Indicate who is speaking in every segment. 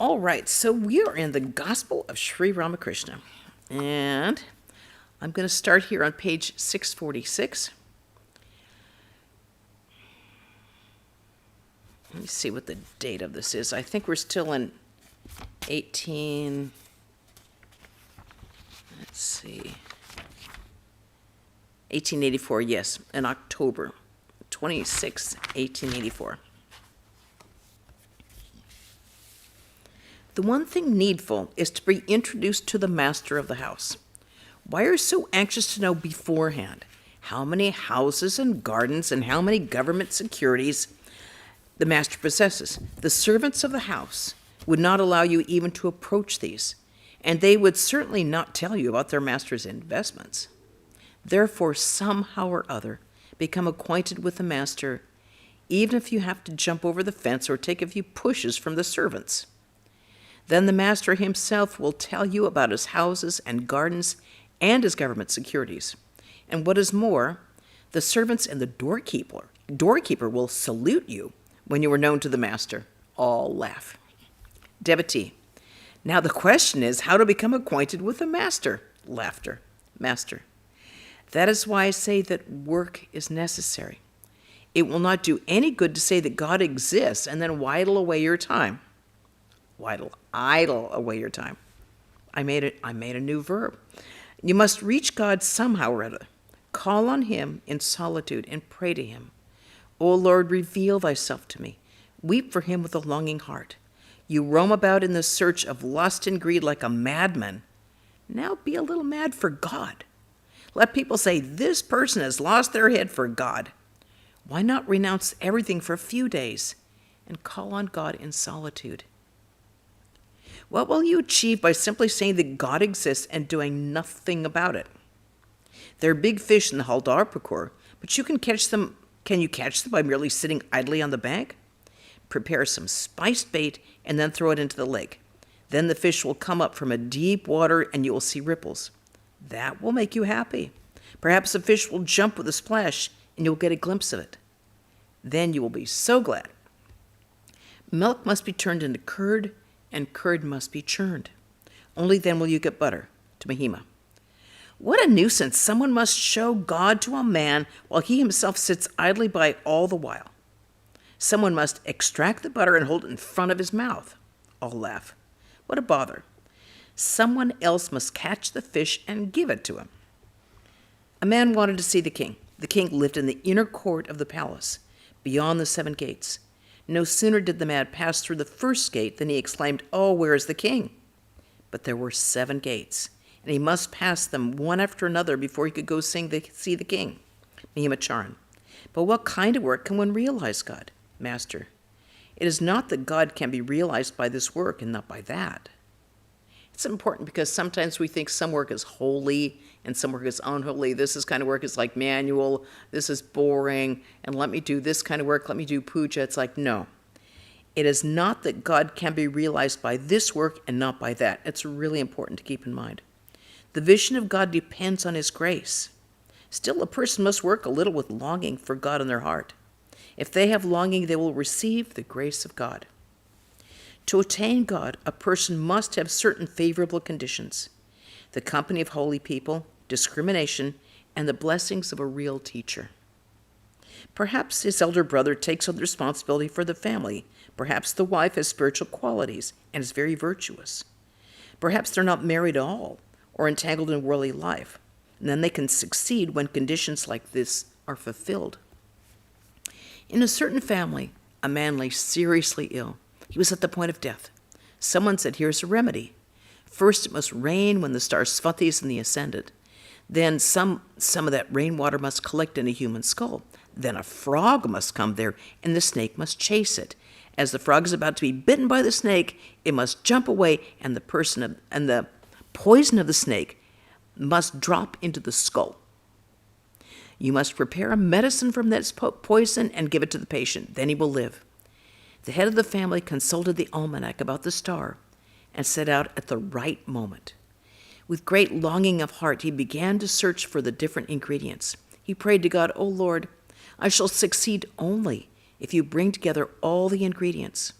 Speaker 1: All right, so we are in the Gospel of Sri Ramakrishna. And I'm going to start here on page 646. Let me see what the date of this is. I think we're still in 1884, yes, in October 26, 1884. The one thing needful is to be introduced to the master of the house. Why are you so anxious to know beforehand how many houses and gardens and how many government securities the master possesses? The servants of the house would not allow you even to approach these, and they would certainly not tell you about their master's investments. Therefore, somehow or other, become acquainted with the master, even if you have to jump over the fence or take a few pushes from the servants. Then the master himself will tell you about his houses and gardens and his government securities. And what is more, the servants and the doorkeeper will salute you when you are known to the master. All laugh. Devotee. Now the question is how to become acquainted with the master. Laughter. Master. That is why I say that work is necessary. It will not do any good to say that God exists and then idle away your time. Idle away your time. I made a new verb. You must reach God somehow or other. Call on him in solitude and pray to him. O Lord, reveal thyself to me. Weep for him with a longing heart. You roam about in the search of lust and greed like a madman. Now be a little mad for God. Let people say, this person has lost their head for God. Why not renounce everything for a few days and call on God in solitude? What will you achieve by simply saying that God exists and doing nothing about it? There are big fish in the Haldar Pukur, but you can catch them. Can you catch them by merely sitting idly on the bank? Prepare some spiced bait and then throw it into the lake. Then the fish will come up from a deep water and you will see ripples. That will make you happy. Perhaps a fish will jump with a splash and you'll get a glimpse of it. Then you will be so glad. Milk must be turned into curd, and curd must be churned. Only then will you get butter. To Mahima. What a nuisance. Someone must show God to a man while he himself sits idly by all the while. Someone must extract the butter and hold it in front of his mouth. All laugh. What a bother. Someone else must catch the fish and give it to him. A man wanted to see the king. The king lived in the inner court of the palace, beyond the 7 gates. No sooner did the man pass through the first gate than he exclaimed, "Oh, where is the king?" But there were 7 gates, and he must pass them one after another before he could go see the king. Mahima Charan. But what kind of work can one realize God? Master. It is not that God can be realized by this work and not by that. It's important because sometimes we think some work is holy and some work is unholy. This is kind of work is like manual. This is boring. And let me do this kind of work. Let me do puja. It's like, no. It is not that God can be realized by this work and not by that. It's really important to keep in mind. The vision of God depends on his grace. Still, a person must work a little with longing for God in their heart. If they have longing, they will receive the grace of God. To attain God, a person must have certain favorable conditions: the company of holy people, discrimination, and the blessings of a real teacher. Perhaps his elder brother takes on the responsibility for the family. Perhaps the wife has spiritual qualities and is very virtuous. Perhaps they're not married at all or entangled in worldly life, and then they can succeed when conditions like this are fulfilled. In a certain family, a man lay seriously ill. He was at the point of death. Someone said, here's a remedy. First, it must rain when the star Swathi is in the ascendant. Then some of that rainwater must collect in a human skull. Then a frog must come there, and the snake must chase it. As the frog is about to be bitten by the snake, it must jump away, and the poison of the snake must drop into the skull. You must prepare a medicine from that poison and give it to the patient. Then he will live. The head of the family consulted the almanac about the star and set out at the right moment. With great longing of heart, he began to search for the different ingredients. He prayed to God, "O Lord, I shall succeed only if you bring together all the ingredients."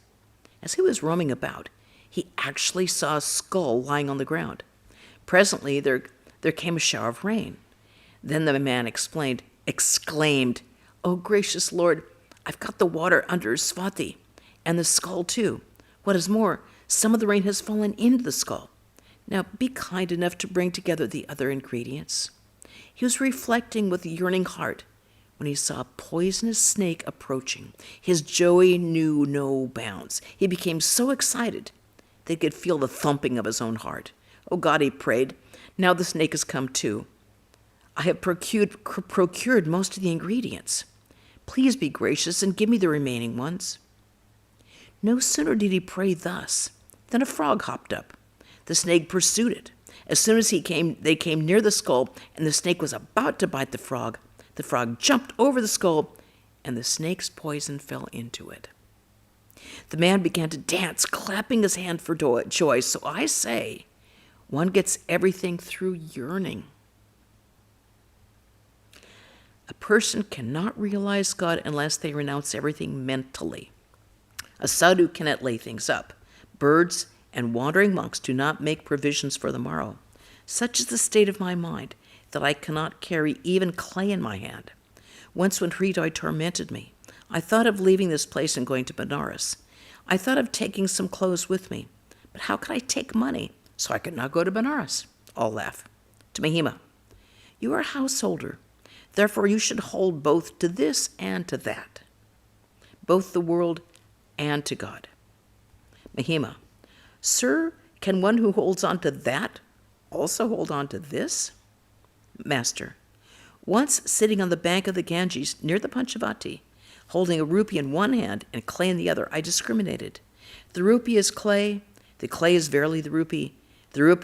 Speaker 1: As he was roaming about, he actually saw a skull lying on the ground. Presently, there came a shower of rain. Then the man exclaimed, "Oh, gracious Lord, I've got the water under Svati, and the skull too. What is more, some of the rain has fallen into the skull. Now be kind enough to bring together the other ingredients." He was reflecting with a yearning heart when he saw a poisonous snake approaching. His joy knew no bounds. He became so excited that he could feel the thumping of his own heart. "Oh God," he prayed, "now the snake has come too. I have procured most of the ingredients. Please be gracious and give me the remaining ones." No sooner did he pray thus than a frog hopped up. The snake pursued it. As soon as they came near the skull, and the snake was about to bite the frog jumped over the skull, and the snake's poison fell into it. The man began to dance, clapping his hand for joy. So I say, one gets everything through yearning. A person cannot realize God unless they renounce everything mentally. A sadhu cannot lay things up. Birds and wandering monks do not make provisions for the morrow. Such is the state of my mind, that I cannot carry even clay in my hand. Once when Hridai tormented me, I thought of leaving this place and going to Benares. I thought of taking some clothes with me, but how could I take money? So I could not go to Benares. All laugh. To Mahima, you are a householder. Therefore you should hold both to this and to that, both the world and to God. Mahima, sir, can one who holds on to that also hold on to this? Master, once sitting on the bank of the Ganges near the Panchavati, holding a rupee in one hand and clay in the other, I discriminated. The rupee is clay, the clay is verily the rupee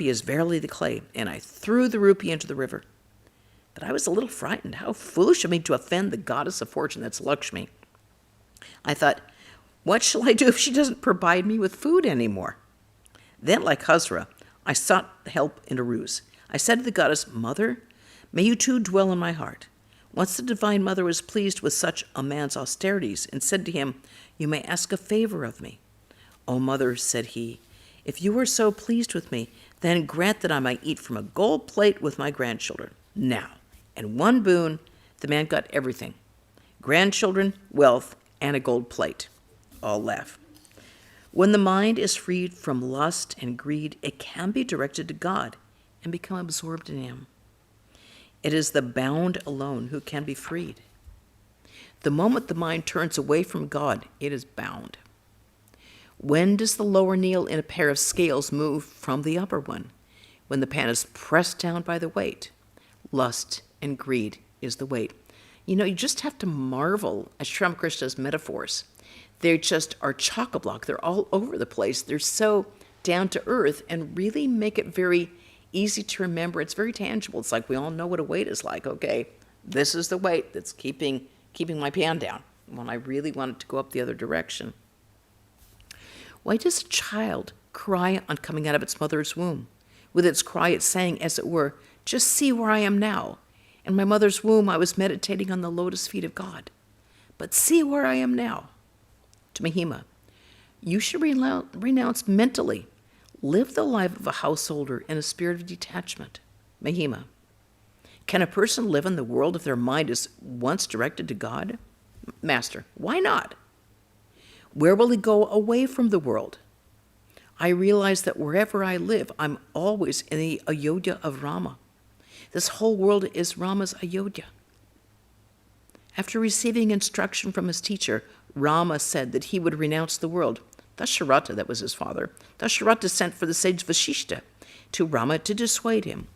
Speaker 1: is verily the clay, and I threw the rupee into the river. But I was a little frightened. How foolish of me to offend the goddess of fortune, that's Lakshmi. I thought, what shall I do if she doesn't provide me with food anymore? Then, like Hazra, I sought help in a ruse. I said to the goddess, Mother, may you too dwell in my heart. Once the Divine Mother was pleased with such a man's austerities and said to him, you may ask a favor of me. O Mother, said he, if you are so pleased with me, then grant that I might eat from a gold plate with my grandchildren. Now, in one boon, the man got everything. Grandchildren, wealth, and a gold plate. All laugh. When the mind is freed from lust and greed, it can be directed to God and become absorbed in Him. It is the bound alone who can be freed. The moment the mind turns away from God, it is bound. When does the lower needle in a pair of scales move from the upper one? When the pan is pressed down by the weight. Lust and greed is the weight. You know, you just have to marvel at Sri Ramakrishna's metaphors. They just are chock-a-block. They're all over the place. They're so down to earth and really make it very easy to remember. It's very tangible. It's like we all know what a weight is like. Okay, this is the weight that's keeping my pan down when I really want it to go up the other direction. Why does a child cry on coming out of its mother's womb? With its cry, it's saying, as it were, just see where I am now. In my mother's womb, I was meditating on the lotus feet of God. But see where I am now. To Mahima, you should renounce mentally. Live the life of a householder in a spirit of detachment. Mahima, can a person live in the world if their mind is once directed to God? Master, why not? Where will he go away from the world? I realize that wherever I live, I'm always in the Ayodhya of Rama. This whole world is Rama's Ayodhya. After receiving instruction from his teacher, Rama said that he would renounce the world. Dasharatha, that was his father, Dasharatha sent for the sage Vashishta to Rama to dissuade him.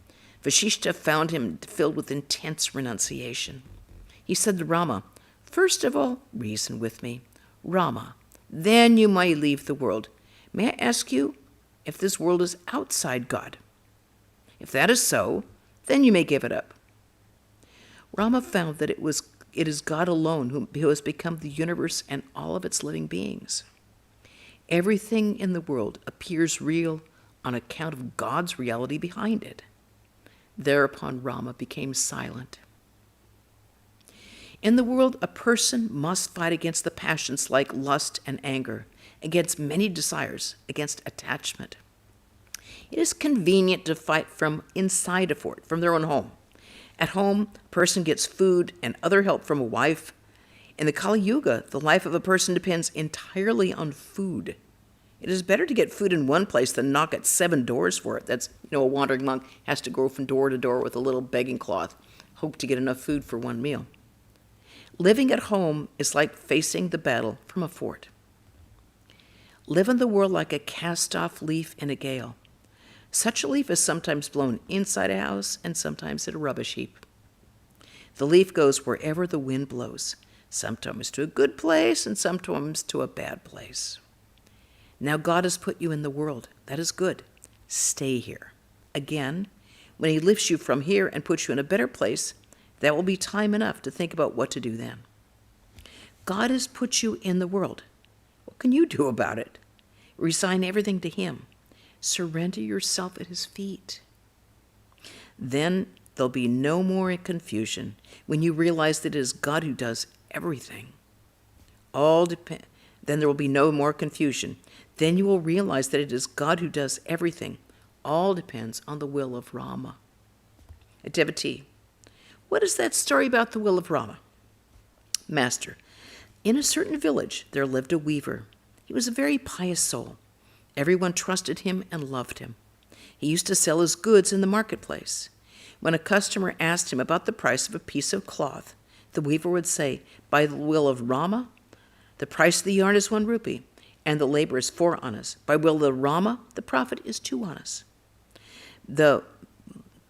Speaker 1: Vashishta found him filled with intense renunciation. He said to Rama, first of all, reason with me. Rama, then you might leave the world. May I ask you if this world is outside God? If that is so, then you may give it up. Rama found that it is God alone who has become the universe and all of its living beings. Everything in the world appears real on account of God's reality behind it. Thereupon Rama became silent. In the world, a person must fight against the passions like lust and anger, against many desires, against attachment. It is convenient to fight from inside a fort, from their own home. At home, a person gets food and other help from a wife. In the Kali Yuga, the life of a person depends entirely on food. It is better to get food in one place than knock at 7 doors for it. That's, a wandering monk has to go from door to door with a little begging cloth, hope to get enough food for one meal. Living at home is like facing the battle from a fort. Live in the world like a cast-off leaf in a gale. Such a leaf is sometimes blown inside a house and sometimes at a rubbish heap. The leaf goes wherever the wind blows, sometimes to a good place and sometimes to a bad place. Now God has put you in the world. That is good. Stay here. Again, when he lifts you from here and puts you in a better place, that will be time enough to think about what to do then. God has put you in the world. What can you do about it? Resign everything to him. Surrender yourself at his feet. Then there'll be no more confusion when you realize that it is God who does everything. Then there will be no more confusion. Then you will realize that it is God who does everything. All depends on the will of Rama. A devotee. What is that story about the will of Rama? Master. In a certain village there lived a weaver. He was a very pious soul. Everyone trusted him and loved him. He used to sell his goods in the marketplace. When a customer asked him about the price of a piece of cloth, the weaver would say, by the will of Rama, the price of the yarn is 1 rupee, and the labor is 4 annas. By will of Rama, the profit is 2 annas. The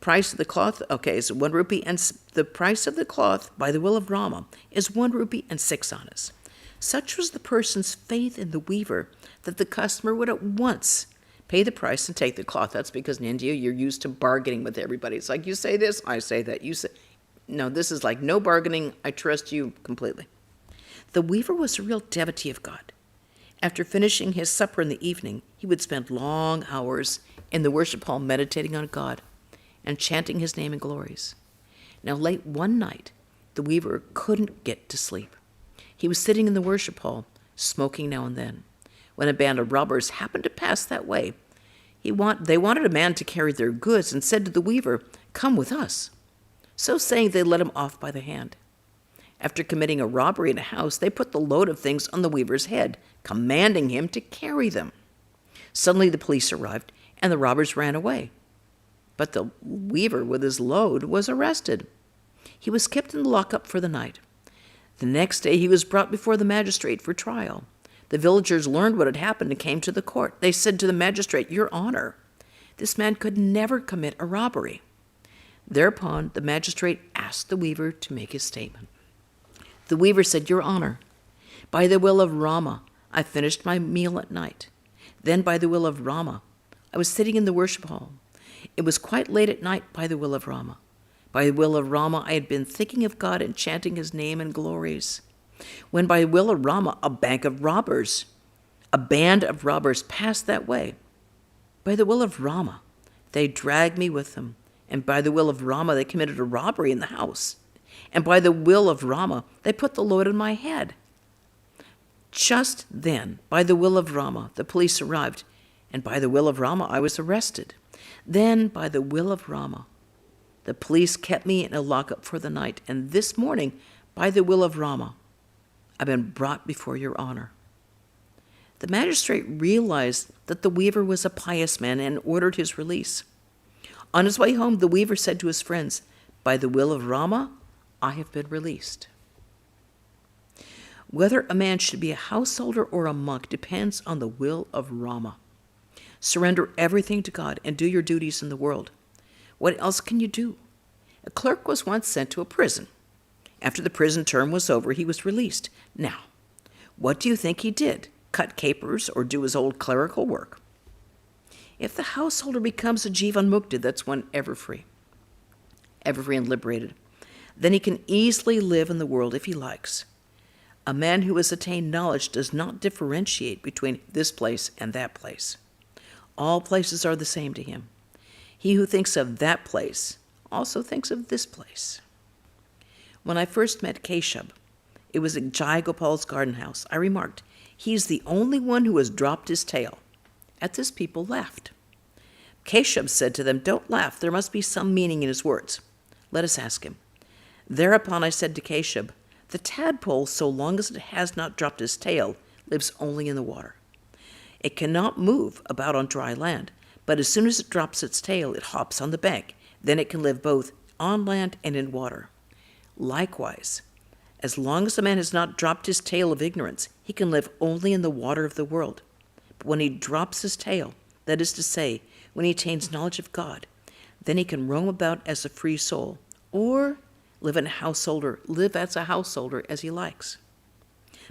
Speaker 1: price of the cloth, is 1 rupee, and the price of the cloth, by the will of Rama, is 1 rupee and 6 annas. Such was the person's faith in the weaver that the customer would at once pay the price and take the cloth. That's because in India, you're used to bargaining with everybody. It's like, you say this, I say that. You say, no, this is like no bargaining. I trust you completely. The weaver was a real devotee of God. After finishing his supper in the evening, he would spend long hours in the worship hall meditating on God and chanting his name and glories. Now, late one night, the weaver couldn't get to sleep. He was sitting in the worship hall, smoking now and then, when a band of robbers happened to pass that way. They wanted a man to carry their goods and said to the weaver, "Come with us." So saying, they led him off by the hand. After committing a robbery in a house, they put the load of things on the weaver's head, commanding him to carry them. Suddenly the police arrived, and the robbers ran away. But the weaver with his load was arrested. He was kept in the lockup for the night. The next day he was brought before the magistrate for trial. The villagers learned what had happened and came to the court. They said to the magistrate, "Your Honor, this man could never commit a robbery." Thereupon the magistrate asked the weaver to make his statement. The weaver said, "Your Honor, by the will of Rama, I finished my meal at night. Then by the will of Rama, I was sitting in the worship hall. It was quite late at night by the will of Rama. By the will of Rama, I had been thinking of God and chanting his name and glories. When by the will of Rama, a band of robbers passed that way. By the will of Rama, they dragged me with them. And by the will of Rama, they committed a robbery in the house. And by the will of Rama, they put the load on my head. Just then, by the will of Rama, the police arrived. And by the will of Rama, I was arrested. Then, by the will of Rama, the police kept me in a lockup for the night, and this morning, by the will of Rama, I've been brought before your honor." The magistrate realized that the weaver was a pious man and ordered his release. On his way home, the weaver said to his friends, "By the will of Rama, I have been released." Whether a man should be a householder or a monk depends on the will of Rama. Surrender everything to God and do your duties in the world. What else can you do? A clerk was once sent to a prison. After the prison term was over, he was released. Now, what do you think he did? Cut capers or do his old clerical work? If the householder becomes a jivan mukta, that's one ever free and liberated, then he can easily live in the world if he likes. A man who has attained knowledge does not differentiate between this place and that place. All places are the same to him. He who thinks of that place also thinks of this place. When I first met Keshab, it was at Jai Gopal's garden house. I remarked, He's the only one who has dropped his tail." At this, people laughed. Keshab said to them, "Don't laugh. There must be some meaning in his words. Let us ask him." Thereupon I said to Keshab, "The tadpole, so long as it has not dropped his tail, lives only in the water. It cannot move about on dry land, but as soon as it drops its tail, it hops on the bank. Then it can live both on land and in water. Likewise, as long as the man has not dropped his tail of ignorance, he can live only in the water of the world. But when he drops his tail, that is to say, when he attains knowledge of God, then he can roam about as a free soul, or live as a householder as he likes."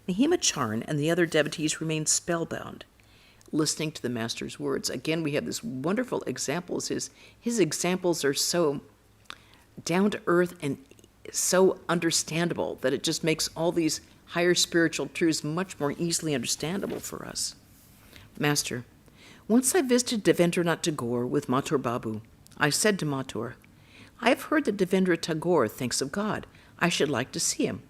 Speaker 1: Mahima Charan and the other devotees remained spellbound, listening to the Master's words. Again, we have this wonderful examples. His examples are so down to earth and so understandable that it just makes all these higher spiritual truths much more easily understandable for us. Master, once I visited Devendranath Tagore with Mathur Babu. I said to Mathur, "I have heard that Devendra Tagore thinks of God. I should like to see him."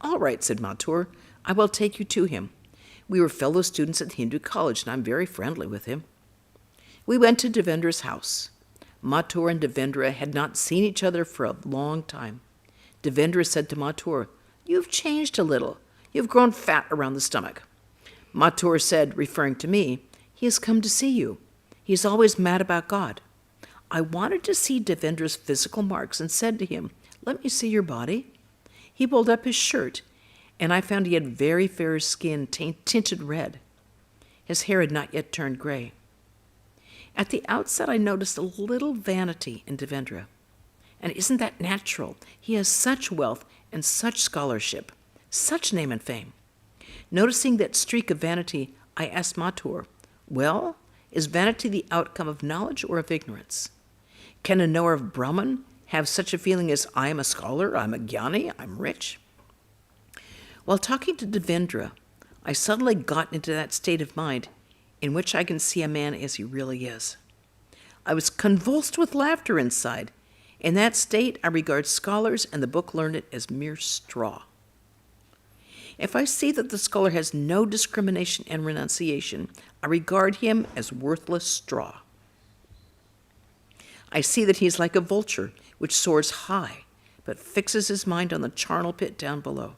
Speaker 1: "All right," said Mathur, "I will take you to him. We were fellow students at the Hindu college, and I'm very friendly with him." We went to Devendra's house. Mathur and Devendra had not seen each other for a long time. Devendra said to Mathur, "You've changed a little. You've grown fat around the stomach." Mathur said, referring to me, "He has come to see you. He is always mad about God." I wanted to see Devendra's physical marks and said to him, "Let me see your body." He pulled up his shirt, and I found he had very fair skin tinted red. His hair had not yet turned gray. At the outset, I noticed a little vanity in Devendra. And isn't that natural? He has such wealth and such scholarship, such name and fame. Noticing that streak of vanity, I asked Mathur, "Well, is vanity the outcome of knowledge or of ignorance? Can a knower of Brahman have such a feeling as, I am a scholar, I'm a jnani, I'm rich?" While talking to Devendra, I suddenly got into that state of mind in which I can see a man as he really is. I was convulsed with laughter inside. In that state, I regard scholars and the book learned as mere straw. If I see that the scholar has no discrimination and renunciation, I regard him as worthless straw. I see that he is like a vulture which soars high, but fixes his mind on the charnel pit down below.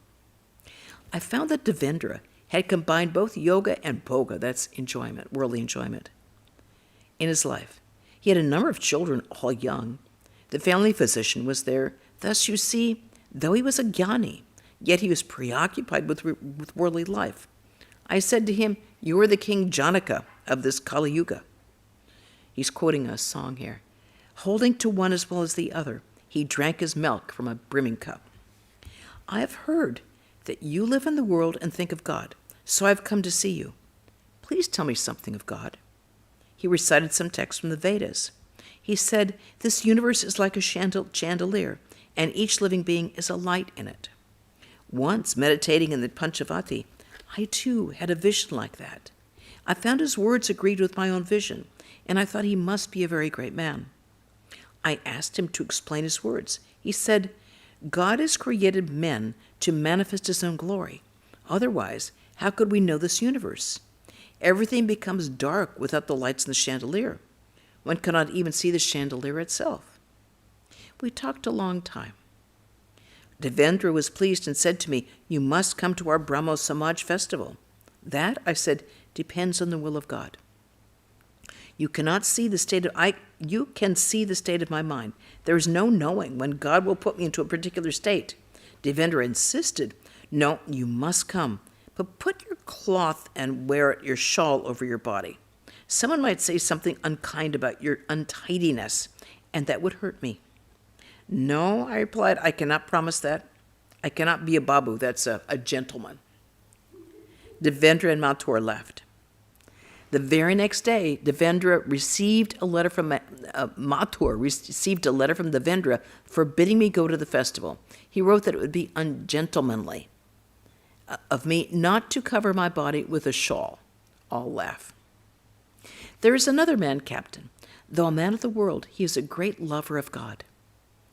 Speaker 1: I found that Devendra had combined both yoga and bhoga, that's enjoyment, worldly enjoyment, in his life. He had a number of children, all young. The family physician was there. Thus, you see, though he was a jnani, yet he was preoccupied with worldly life. I said to him, "You are the King Janaka of this Kali Yuga." He's quoting a song here. Holding to one as well as the other, he drank his milk from a brimming cup. "I have heard that you live in the world and think of God, so I've come to see you. Please tell me something of God." He recited some texts from the Vedas. He said, "This universe is like a chandelier, and each living being is a light in it." Once, meditating in the Panchavati, I too had a vision like that. I found his words agreed with my own vision, and I thought he must be a very great man. I asked him to explain his words. He said, "God has created men to manifest his own glory. Otherwise, how could we know this universe? Everything becomes dark without the lights in the chandelier. One cannot even see the chandelier itself." We talked a long time. Devendra was pleased and said to me, "You must come to our Brahmo Samaj festival." "That," I said, "depends on the will of God. You can see the state of my mind. There is no knowing when God will put me into a particular state." Devendra insisted, "No, you must come, but put your cloth and wear your shawl over your body. Someone might say something unkind about your untidiness, and that would hurt me." "No," I replied, "I cannot promise that. I cannot be a babu, that's a gentleman." Devendra and Mathur left. The very next day, Mathur received a letter from Devendra forbidding me go to the festival. He wrote that it would be ungentlemanly of me not to cover my body with a shawl. All laugh. There is another man, Captain. Though a man of the world, he is a great lover of God.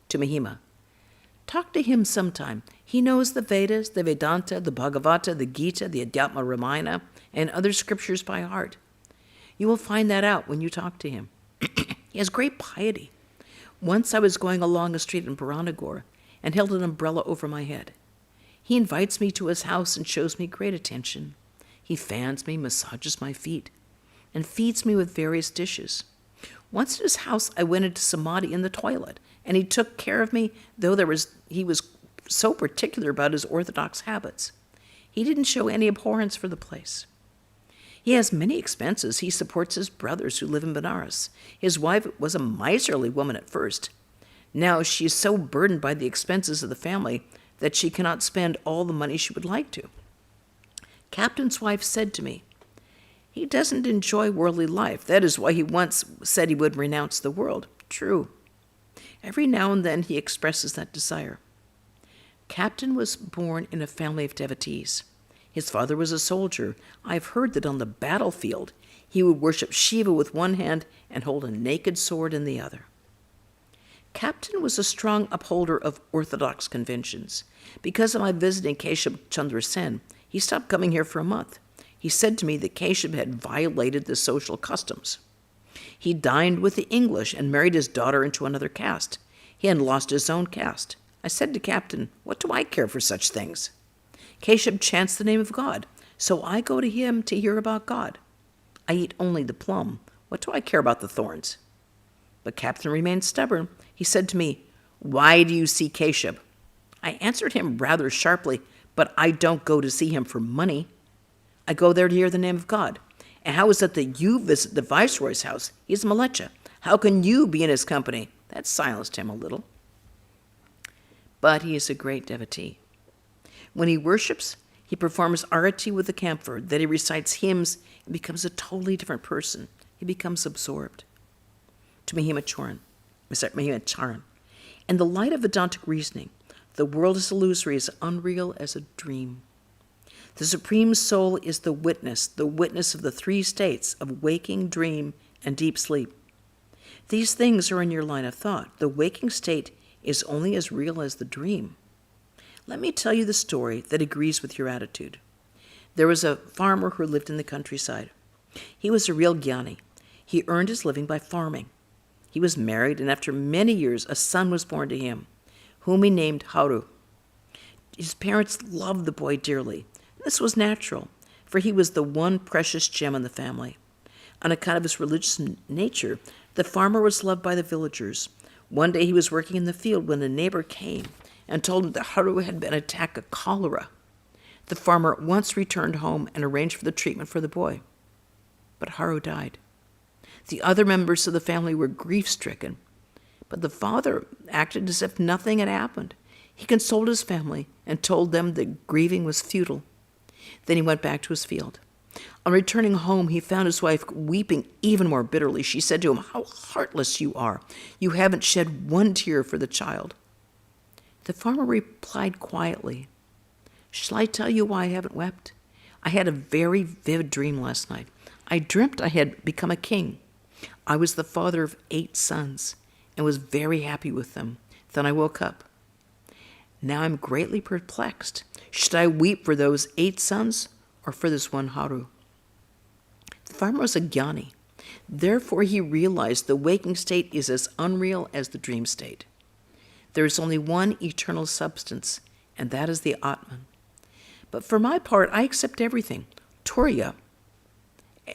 Speaker 1: To Mahima, talk to him sometime He knows the Vedas, the Vedanta, the Bhagavata, the Gita, the Adhyatma Ramayana, and other scriptures by heart. You will find that out when you talk to him. He has great piety. Once I was going along a street in Baranagar and held an umbrella over my head. He invites me to his house and shows me great attention. He fans me, massages my feet, and feeds me with various dishes. Once at his house, I went into samadhi in the toilet, and he took care of me, though he was so particular about his orthodox habits. He didn't show any abhorrence for the place. He has many expenses. He supports his brothers who live in Benares. His wife was a miserly woman at first. Now she is so burdened by the expenses of the family that she cannot spend all the money she would like to. Captain's wife said to me, "He doesn't enjoy worldly life. That is why he once said he would renounce the world." True. Every now and then he expresses that desire. Captain was born in a family of devotees. His father was a soldier. I've heard that on the battlefield he would worship Shiva with one hand and hold a naked sword in the other. Captain was a strong upholder of orthodox conventions. Because of my visiting Keshab Chandra Sen, he stopped coming here for a month. He said to me that Keshab had violated the social customs. He dined with the English and married his daughter into another caste. He had lost his own caste. I said to Captain, "What do I care for such things?" Keshab chants the name of God, so I go to him to hear about God. I eat only the plum. What do I care about the thorns? But Captain remained stubborn. He said to me, "Why do you see Keshab?" I answered him rather sharply, "But I don't go to see him for money. I go there to hear the name of God. And how is it that you visit the Viceroy's house? He's a Malecha. How can you be in his company?" That silenced him a little. But he is a great devotee. When he worships, he performs arati with the camphor, then he recites hymns and becomes a totally different person. He becomes absorbed. To Mahima Charan. In the light of Vedantic reasoning, the world is illusory, as unreal as a dream. The Supreme Soul is the witness of the three states of waking, dream, and deep sleep. These things are in your line of thought. The waking state is only as real as the dream. Let me tell you the story that agrees with your attitude. There was a farmer who lived in the countryside. He was a real jnani. He earned his living by farming. He was married, and after many years, a son was born to him, whom he named Haru. His parents loved the boy dearly. This was natural, for he was the one precious gem in the family. On account of his religious nature, the farmer was loved by the villagers. One day he was working in the field when a neighbor came and told him that Haru had been attacked with cholera. The farmer at once returned home and arranged for the treatment for the boy. But Haru died. The other members of the family were grief-stricken, but the father acted as if nothing had happened. He consoled his family and told them that grieving was futile. Then he went back to his field. On returning home, he found his wife weeping even more bitterly. She said to him, "How heartless you are. You haven't shed one tear for the child." The farmer replied quietly, "Shall I tell you why I haven't wept? I had a very vivid dream last night. I dreamt I had become a king. I was the father of 8 sons and was very happy with them. Then I woke up. Now I'm greatly perplexed. Should I weep for those 8 sons or for this one Haru?" The farmer was a jnani. Therefore he realized the waking state is as unreal as the dream state. There is only one eternal substance, and that is the Atman. But for my part, I accept everything, Turiya,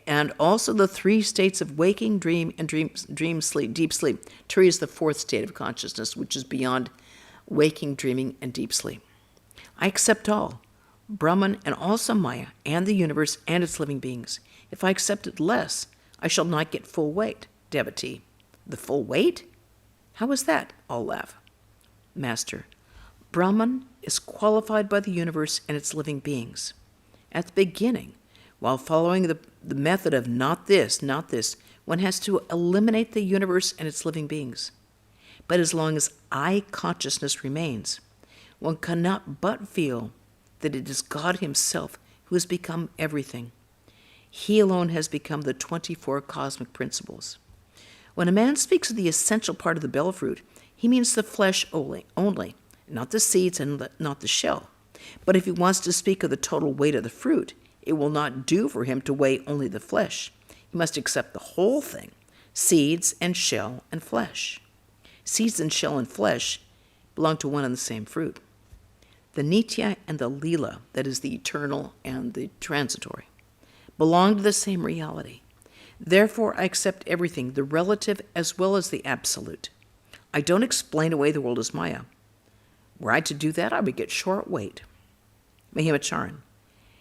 Speaker 1: and also the 3 states of waking, dream, and dream sleep, deep sleep. Turiya is the 4th state of consciousness, which is beyond waking, dreaming, and deep sleep. I accept all, Brahman and also Maya, and the universe and its living beings. If I accepted less, I shall not get full weight, devotee. The full weight? How is that? All laugh. Master, Brahman is qualified by the universe and its living beings. At the beginning, while following the method of not this, one has to eliminate the universe and its living beings. But as long as I consciousness remains, one cannot but feel that it is God himself who has become everything. He alone has become the 24 cosmic principles. When a man speaks of the essential part of the bell fruit, he means the flesh only, not the seeds and not the shell. But if he wants to speak of the total weight of the fruit, it will not do for him to weigh only the flesh. He must accept the whole thing, seeds and shell and flesh. Seeds and shell and flesh belong to one and the same fruit. The nitya and the lila, that is the eternal and the transitory, belong to the same reality. Therefore, I accept everything, the relative as well as the absolute. I don't explain away the world as Maya. Were I to do that, I would get short weight. Mahimacharya.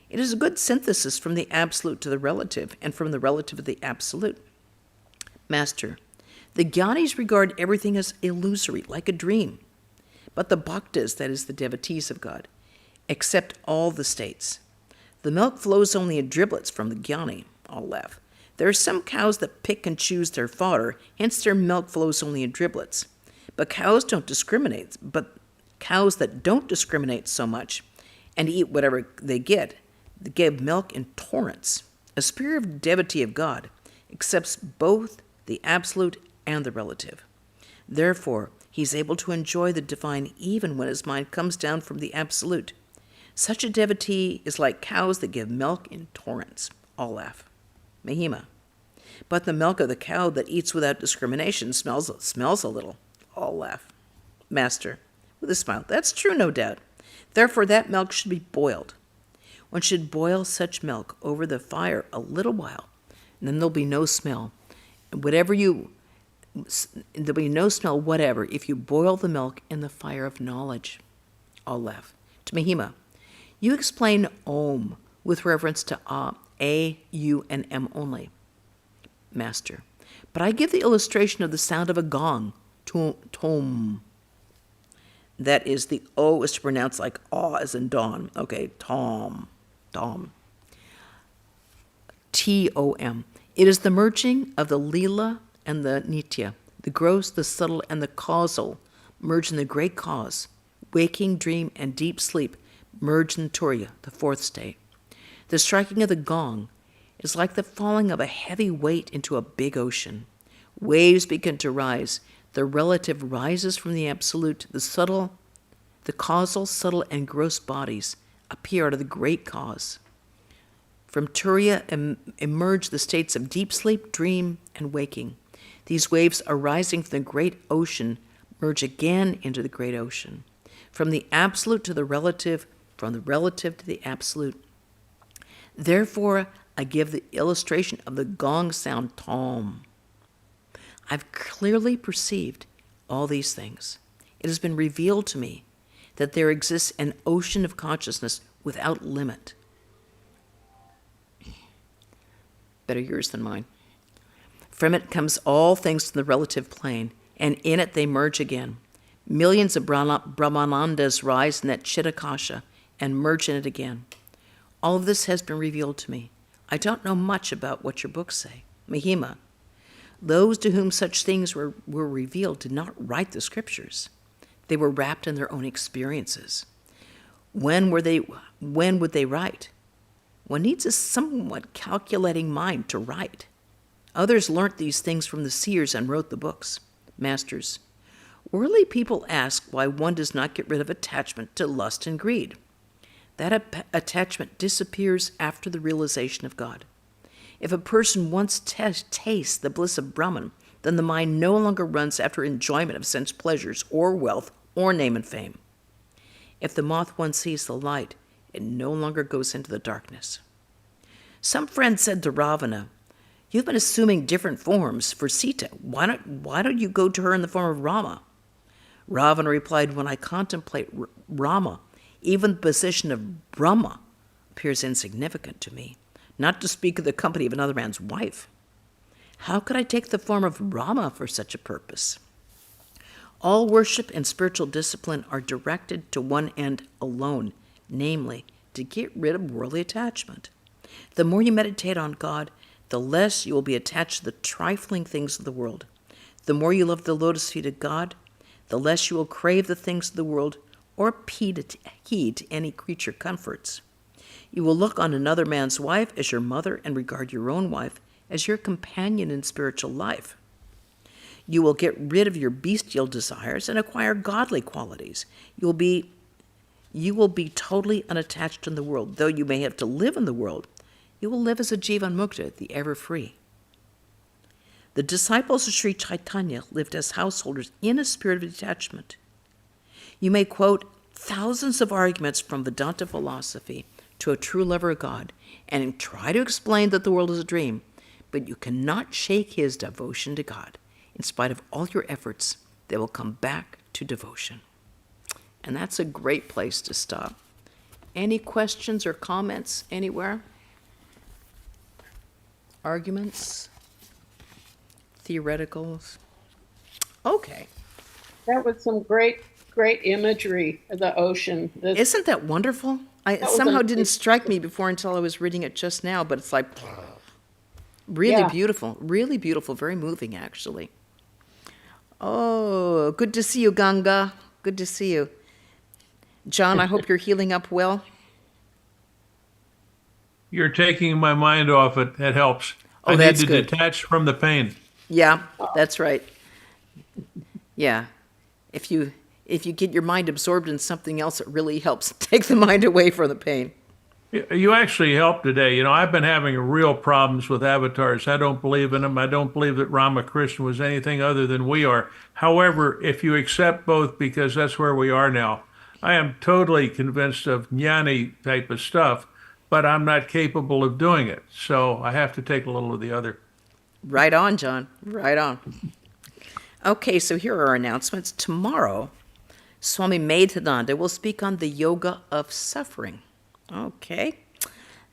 Speaker 1: It is a good synthesis from the absolute to the relative, and from the relative to the absolute. Master. The Jnanis regard everything as illusory, like a dream. But the bhaktas, that is the devotees of God, accept all the states. The milk flows only in driblets from the Jnani. I'll laugh. There are some cows that pick and choose their fodder, hence their milk flows only in driblets. But cows that don't discriminate so much and eat whatever they get, they give milk in torrents. A spirit devotee of God accepts both the absolute and the relative. Therefore, he's able to enjoy the divine even when his mind comes down from the absolute. Such a devotee is like cows that give milk in torrents. All laugh. Mahima. But the milk of the cow that eats without discrimination smells a little. All laugh. Master. With a smile. That's true, no doubt. Therefore, that milk should be boiled. One should boil such milk over the fire a little while, and then there'll be no smell. There'll be no smell whatever if you boil the milk in the fire of knowledge. All laugh. To Mahima. You explain Om with reference to A, U, and M only. Master. But I give the illustration of the sound of a gong. Tom. That is, the O is to pronounce like aw as in dawn. Okay, tom. T-O-M. It is the merging of the lila and the nitya, the gross, the subtle, and the causal, merge in the great cause. Waking, dream, and deep sleep merge in Turiya, the fourth state. The striking of the gong is like the falling of a heavy weight into a big ocean. Waves begin to rise. The relative rises from the absolute. The causal, subtle, and gross bodies appear out of the great cause. From Turiya emerge the states of deep sleep, dream, and waking. These waves arising from the great ocean merge again into the great ocean. From the absolute to the relative, from the relative to the absolute. Therefore, I give the illustration of the gong sound tom. I've clearly perceived all these things. It has been revealed to me that there exists an ocean of consciousness without limit. Better yours than mine. From it comes all things from the relative plane, and in it they merge again. Millions of Brahmanandas rise in that Chitakasha and merge in it again. All of this has been revealed to me. I don't know much about what your books say. Mahima. Those to whom such things were revealed did not write the scriptures. They were wrapped in their own experiences. When would they write? One needs a somewhat calculating mind to write. Others learnt these things from the seers and wrote the books. Masters. Worldly people ask why one does not get rid of attachment to lust and greed. That attachment disappears after the realization of God. If a person once tastes the bliss of Brahman, then the mind no longer runs after enjoyment of sense pleasures or wealth or name and fame. If the moth once sees the light, it no longer goes into the darkness. Some friend said to Ravana, "You've been assuming different forms for Sita. Why don't you go to her in the form of Rama?" Ravana replied, "When I contemplate Rama, even the position of Brahma appears insignificant to me, not to speak of the company of another man's wife. How could I take the form of Rama for such a purpose?" All worship and spiritual discipline are directed to one end alone, namely, to get rid of worldly attachment. The more you meditate on God, the less you will be attached to the trifling things of the world. The more you love the lotus feet of God, the less you will crave the things of the world or heed to any creature comforts. You will look on another man's wife as your mother and regard your own wife as your companion in spiritual life. You will get rid of your bestial desires and acquire godly qualities. You will be totally unattached in the world. Though you may have to live in the world, you will live as a Jivan Mukta, the ever-free. The disciples of Sri Chaitanya lived as householders in a spirit of detachment. You may quote thousands of arguments from Vedanta philosophy to a true lover of God and try to explain that the world is a dream, but you cannot shake his devotion to God. In spite of all your efforts, they will come back to devotion. And that's a great place to stop. Any questions or comments anywhere? Arguments? Theoreticals? Okay.
Speaker 2: That was some great imagery of the ocean.
Speaker 1: Isn't that wonderful? It somehow didn't strike me before until I was reading it just now, but it's like really beautiful, very moving actually. Oh, good to see you, Ganga. Good to see you. John, I hope you're healing up well.
Speaker 3: You're taking my mind off it. That helps.
Speaker 1: Oh,
Speaker 3: I
Speaker 1: that's
Speaker 3: need to
Speaker 1: good.
Speaker 3: detach from the pain.
Speaker 1: Yeah, that's right. Yeah. If you get your mind absorbed in something else, it really helps take the mind away from the pain.
Speaker 3: You actually helped today. You know, I've been having real problems with avatars. I don't believe in them. I don't believe that Ramakrishna was anything other than we are. However, if you accept both, because that's where we are now, I am totally convinced of jnani type of stuff, but I'm not capable of doing it. So I have to take a little of the other.
Speaker 1: Right on, John. Right on. Okay, so here are our announcements. Tomorrow, Swami Medhananda will speak on the yoga of suffering. Okay.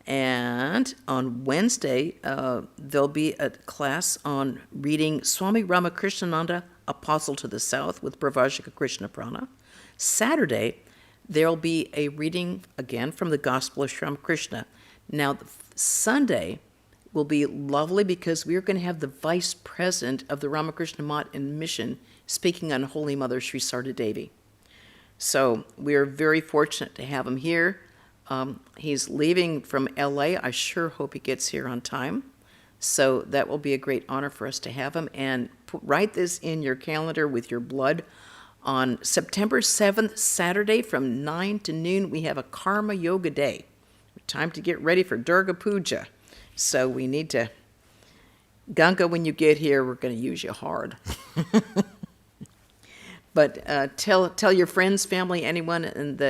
Speaker 1: And on Wednesday, there'll be a class on reading Swami Ramakrishnananda, Apostle to the South, with Pravajika Krishna Prana. Saturday, there'll be a reading again from the Gospel of Sri Ramakrishna. Now, Sunday will be lovely because we are going to have the vice president of the Ramakrishna Math and Mission speaking on Holy Mother Sri Sarda Devi. So we are very fortunate to have him here. He's leaving from LA. I sure hope he gets here on time. So that will be a great honor for us to have him. And write this in your calendar with your blood. On September 7th, Saturday from 9 to noon, we have a Karma Yoga Day. Time to get ready for Durga Puja. So we need to, Ganga, when you get here, we're going to use you hard. But tell your friends, family, anyone, and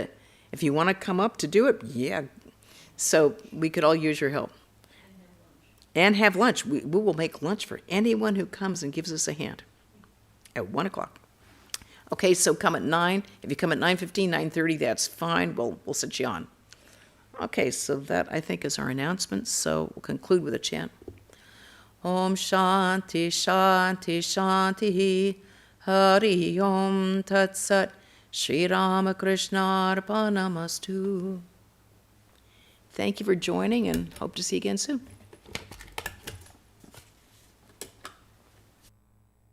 Speaker 1: if you want to come up to do it, yeah. So we could all use your help. And have lunch. We will make lunch for anyone who comes and gives us a hand at 1 o'clock. Okay, so come at 9. If you come at 9:15, 9:30, that's fine. We'll sit you on. Okay, so that, I think, is our announcement. So we'll conclude with a chant. Om Shanti, Shanti, Shanti, Hari Om Tat Sat, Sri Ramakrishna Arpanamastu. Thank you for joining and hope to see you again soon.